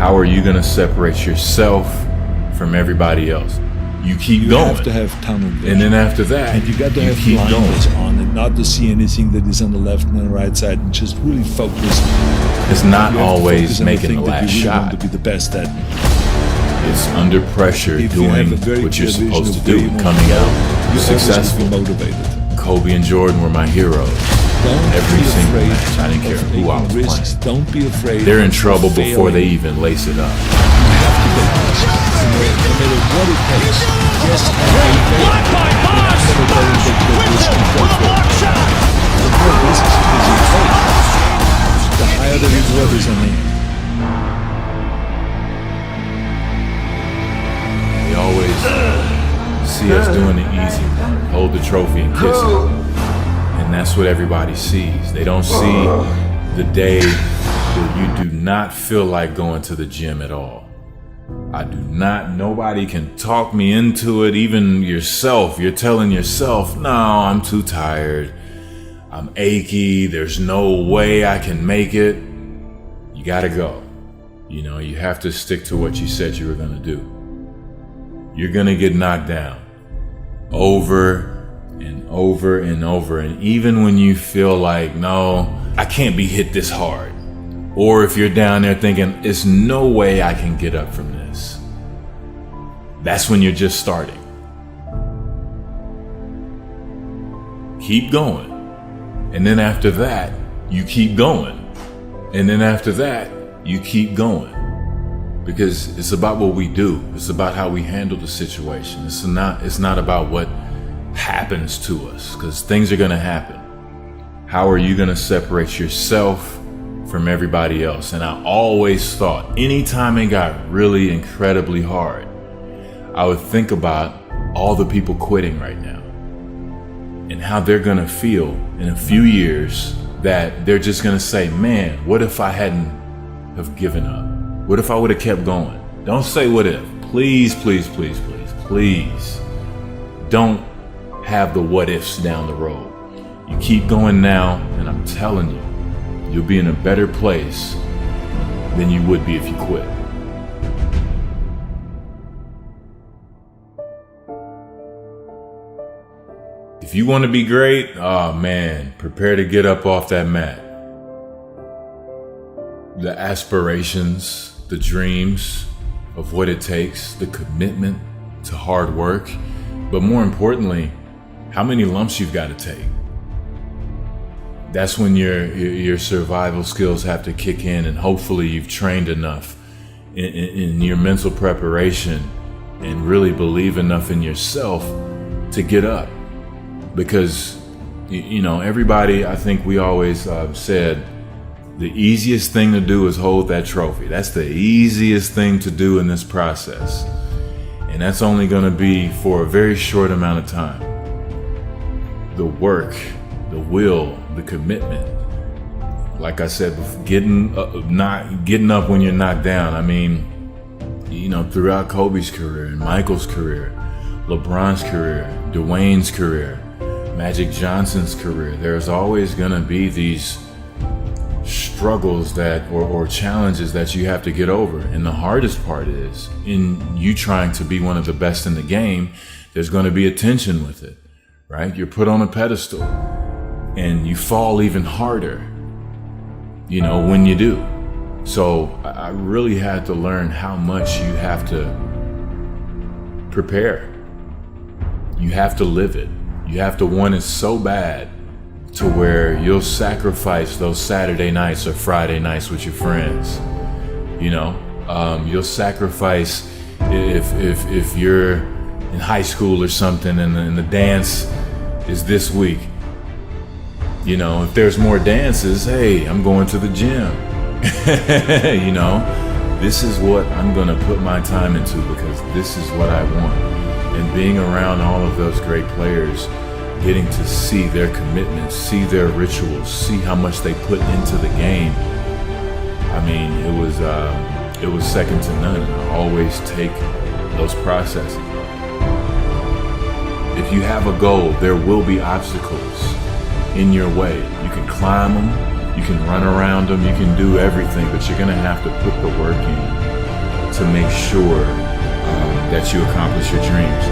How are you going to separate yourself from everybody else? You keep going. You have to have tunnel vision. And then after that, and you got to you have keep blinders going. on and not to see anything that is on the left and the right side, and just really focus. It's not You have to always focus on making the thing that last you really shot. want to be the best at. It's under pressure If you doing have a very what you're clear vision supposed to of where do, you want coming to go, out you're successful. always motivated. Kobe and Jordan were my heroes. Don't Every be single afraid match. I didn't care of who I taking was risks. playing. Don't be afraid. They're in of trouble before they failing. even lace it up. You have to take risks, no matter what it takes. Just have faith. Never go and take the risk and go for it. The more risks you take, the higher the reward is on the end. They always see us doing the easy part, hold the trophy and kiss it. And that's what everybody sees. They don't see the day that you do not feel like going to the gym at all. I do not, nobody can talk me into it, even yourself. You're telling yourself, no, I'm too tired. I'm achy. There's no way I can make it. You gotta go. You know, you have to stick to what you said you were gonna do. You're gonna get knocked down over and over and over. And even when you feel like, no, I can't be hit this hard. Or if you're down there thinking, there's no way I can get up from this. That's when you're just starting. Keep going. And then after that, you keep going. And then after that, you keep going. Because it's about what we do. It's about how we handle the situation. It's not about what happens to us, because things are going to happen. How are you going to separate yourself from everybody else? And I always thought, anytime it got really incredibly hard, I would think about all the people quitting right now and how they're going to feel in a few years, that they're just going to say, man, what if I hadn't have given up? What if I would have kept going? Don't say what if. Please, please, please, please, please. Don't have the what ifs down the road. You keep going now, and I'm telling you, you'll be in a better place than you would be if you quit. If you want to be great, oh man, prepare to get up off that mat. The aspirations, the dreams of what it takes, the commitment to hard work, but more importantly, how many lumps you've got to take. That's when your survival skills have to kick in, and hopefully you've trained enough in your mental preparation and really believe enough in yourself to get up. Because, you know, everybody, I think we always said, the easiest thing to do is hold that trophy. That's the easiest thing to do in this process. And that's only going to be for a very short amount of time. The work, the will, the commitment. Like I said, getting up when you're knocked down. I mean, you know, throughout Kobe's career and Michael's career, LeBron's career, Dwayne's career, Magic Johnson's career, there's always going to be these struggles that or challenges that you have to get over. And the hardest part is, in you trying to be one of the best in the game, there's going to be a tension with it, right? You're put on a pedestal and you fall even harder, you know, when you do. So I really had to learn how much you have to prepare. You have to live it. You have to want it so bad to where you'll sacrifice those Saturday nights or Friday nights with your friends. You know, you'll sacrifice if you're in high school or something and the dance is this week. You know, if there's more dances, hey, I'm going to the gym. You know, this is what I'm gonna put my time into because this is what I want. And being around all of those great players, getting to see their commitments, see their rituals, see how much they put into the game. I mean, it was second to none. I always take those processes. If you have a goal, there will be obstacles in your way. You can climb them You can run around them, you can do everything, but you're gonna have to put the work in to make sure that you accomplish your dreams.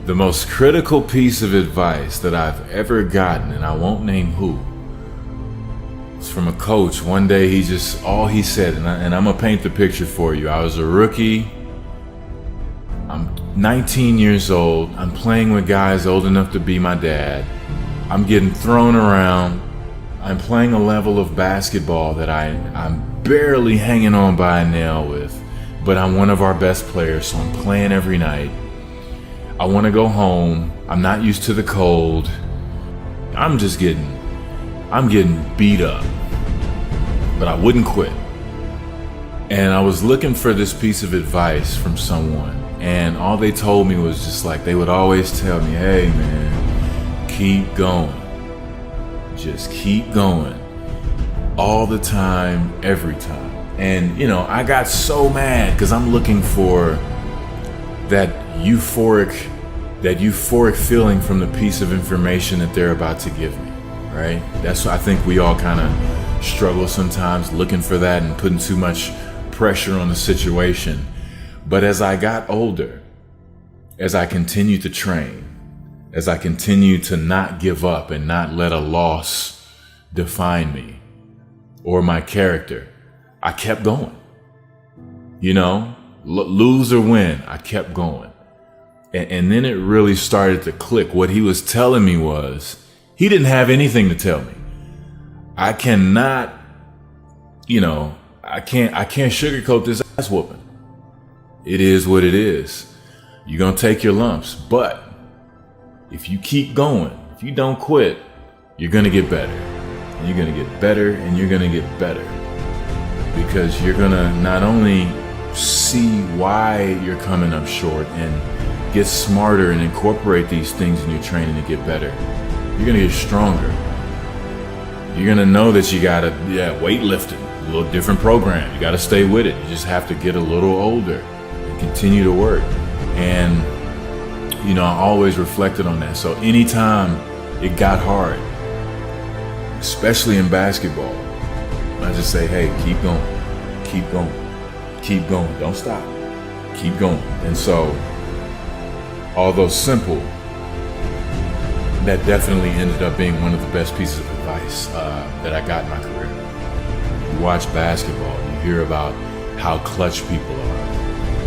The most critical piece of advice that I've ever gotten, and I won't name who, was from a coach. One day all he said, and I'm gonna paint the picture for you. I was a rookie. I'm 19 years old. I'm playing with guys old enough to be my dad. I'm getting thrown around. I'm playing a level of basketball that I'm barely hanging on by a nail with, but I'm one of our best players, so I'm playing every night. I want to go home. I'm not used to the cold. I'm getting beat up, but I wouldn't quit. And I was looking for this piece of advice from someone, and all they told me was just like, they would always tell me, hey man, keep going. Just keep going. All the time, every time. And I got so mad because I'm looking for that euphoric feeling from the piece of information that they're about to give me, right? That's what I think we all kind of struggle sometimes, looking for that and putting too much pressure on the situation. But as I got older, as I continued to train, as I continued to not give up and not let a loss define me or my character, I kept going. Lose or win, I kept going. And then it really started to click. What he was telling me was, he didn't have anything to tell me. I cannot, I can't sugarcoat this ass whooping. It is what it is. You're going to take your lumps, but if you keep going, if you don't quit, you're going to get better. And you're going to get better, and you're going to get better. Because you're going to not only see why you're coming up short and get smarter and incorporate these things in your training to get better, you're going to get stronger. You're going to know that you got to, weightlifting, a little different program. You got to stay with it. You just have to get a little older and continue to work. And, I always reflected on that. So anytime it got hard, especially in basketball, I just say, hey, keep going, keep going, keep going. Don't stop. Keep going. And so, although simple, that definitely ended up being one of the best pieces of advice that I got in my career. You watch basketball, you hear about how clutch people are.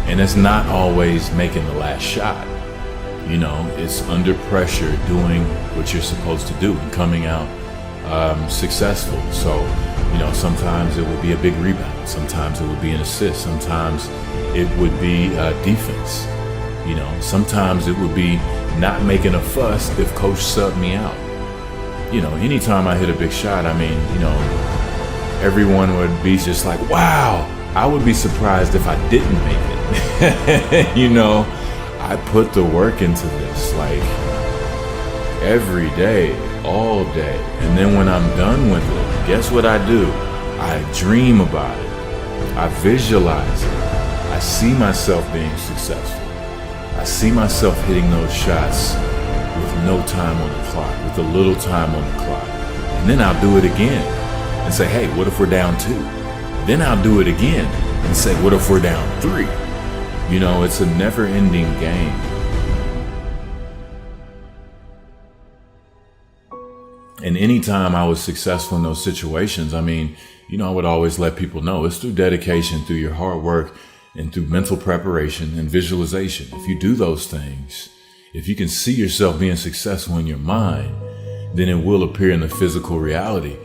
And it's not always making the last shot. It's under pressure doing what you're supposed to do and coming out successful. So, sometimes it would be a big rebound. Sometimes it would be an assist. Sometimes it would be defense. Sometimes it would be not making a fuss if coach subbed me out. Anytime I hit a big shot, everyone would be just like, wow. I would be surprised if I didn't make it. I put the work into this like every day, all day. And then when I'm done with it, guess what I do? I dream about it. I visualize it. I see myself being successful. I see myself hitting those shots with no time on the clock, with a little time on the clock. And then I'll do it again and say, hey, what if we're down 2? Then I'll do it again and say, what if we're down 3? It's a never-ending game. And anytime I was successful in those situations, I would always let people know it's through dedication, through your hard work, and through mental preparation and visualization. If you do those things, if you can see yourself being successful in your mind, then it will appear in the physical reality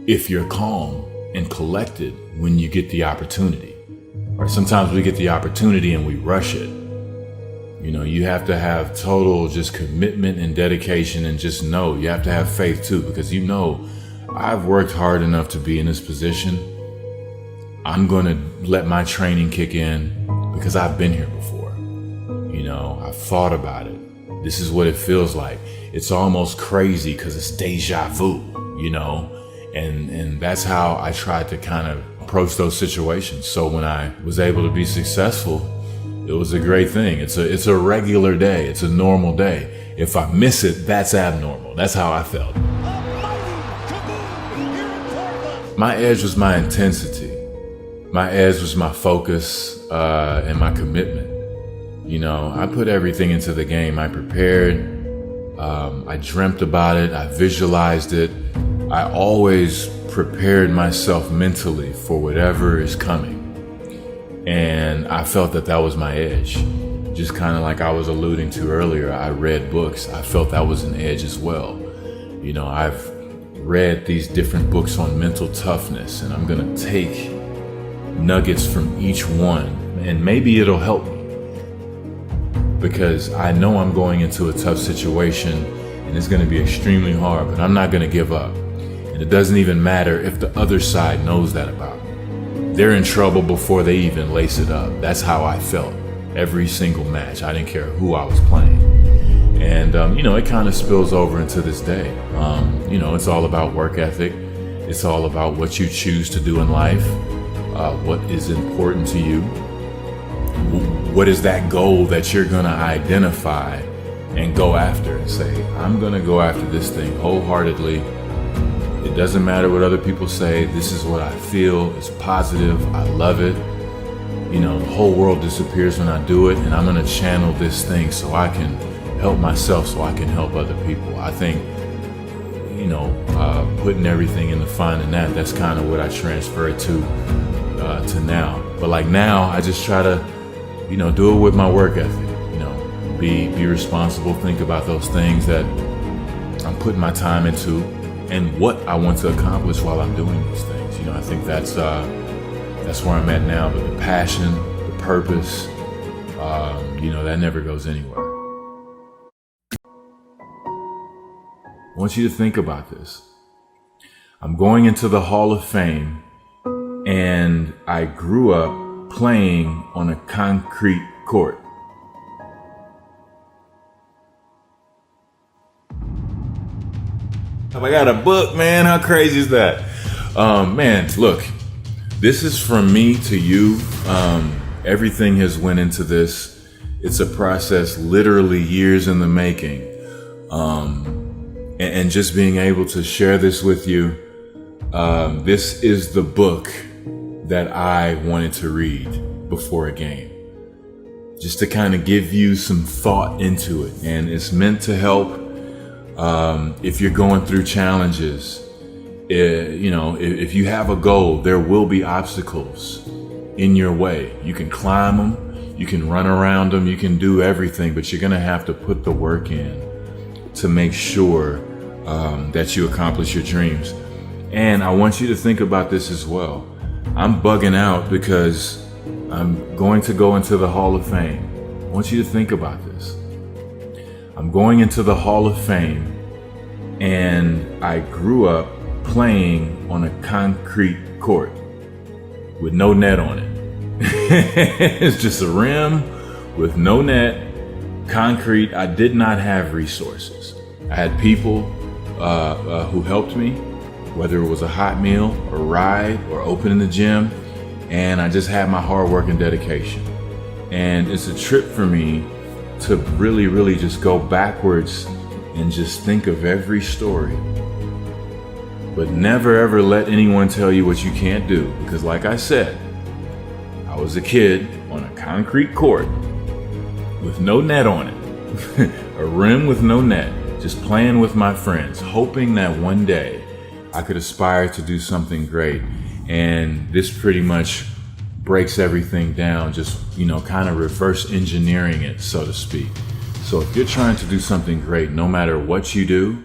if you're calm and collected when you get the opportunity. Right? Sometimes we get the opportunity and we rush it. You have to have total just commitment and dedication, and just know you have to have faith too, because I've worked hard enough to be in this position. I'm going to let my training kick in because I've been here before. I've thought about it. This is what it feels like. It's almost crazy because it's deja vu, and that's how I tried to kind of approach those situations. So when I was able to be successful, It was a great thing. It's a regular day. It's a normal day. If I miss it, that's abnormal. That's how I felt. My edge was my intensity. My edge was my focus and my commitment. You know, I put everything into the game. I prepared. I dreamt about it. I visualized it. I always prepared myself mentally for whatever is coming. And I felt that was my edge. Just kind of like I was alluding to earlier, I read books. I felt that was an edge as well. You know, I've read these different books on mental toughness, and I'm going to take nuggets from each one, and maybe it'll help me. Because I know I'm going into a tough situation, and it's going to be extremely hard, but I'm not going to give up. And it doesn't even matter if the other side knows that about me. They're in trouble before they even lace it up. That's how I felt every single match. I didn't care who I was playing. And, you know, it kind of spills over into this day. You know, it's all about work ethic. It's all about what you choose to do in life, what is important to you. What is that goal that you're going to identify and go after and say, I'm going to go after this thing wholeheartedly. It doesn't matter what other people say. This is what I feel. It's positive. I love it. You know, the whole world disappears when I do it, and I'm going to channel this thing so I can help myself, so I can help other people. I think, you know, putting everything into finding that's kind of what I transferred to now. But like now, I just try to, you know, do it with my work ethic. You know, be responsible. Think about those things that I'm putting my time into, and what I want to accomplish while I'm doing these things. You know, I think that's where I'm at now. But the passion, the purpose, you know, that never goes anywhere. I want you to think about this. I'm going into the Hall of Fame, and I grew up playing on a concrete court. I got a book, man. How crazy is that? Man, look, this is from me to you. Everything has went into this. It's a process, literally years in the making. And just being able to share this with you, this is the book that I wanted to read before a game, just to kind of give you some thought into it. And it's meant to help if you're going through challenges. You know, if you have a goal, there will be obstacles in your way. You can climb them, you can run around them, you can do everything, but you're gonna have to put the work in to make sure that you accomplish your dreams. And I want you to think about this as well. I'm bugging out because I'm going to go into the Hall of Fame. I want you to think about this. I'm going into the Hall of Fame, and I grew up playing on a concrete court with no net on it. It's just a rim with no net, concrete. I did not have resources. I had people who helped me, whether it was a hot meal, a ride, or opening the gym, and I just had my hard work and dedication. And it's a trip for me to really, really just go backwards and just think of every story. But never ever let anyone tell you what you can't do, because like I said, I was a kid on a concrete court with no net on it, a rim with no net, just playing with my friends, hoping that one day I could aspire to do something great. And this pretty much breaks everything down, just, you know, kind of reverse engineering it, so to speak. So if you're trying to do something great, no matter what you do,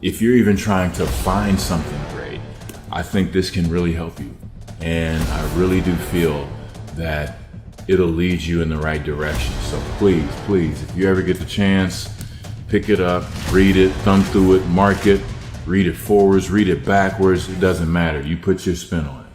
if you're even trying to find something great, I think this can really help you. And I really do feel that it'll lead you in the right direction. So please, please, if you ever get the chance, pick it up, read it, thumb through it, mark it, read it forwards, read it backwards. It doesn't matter. You put your spin on it.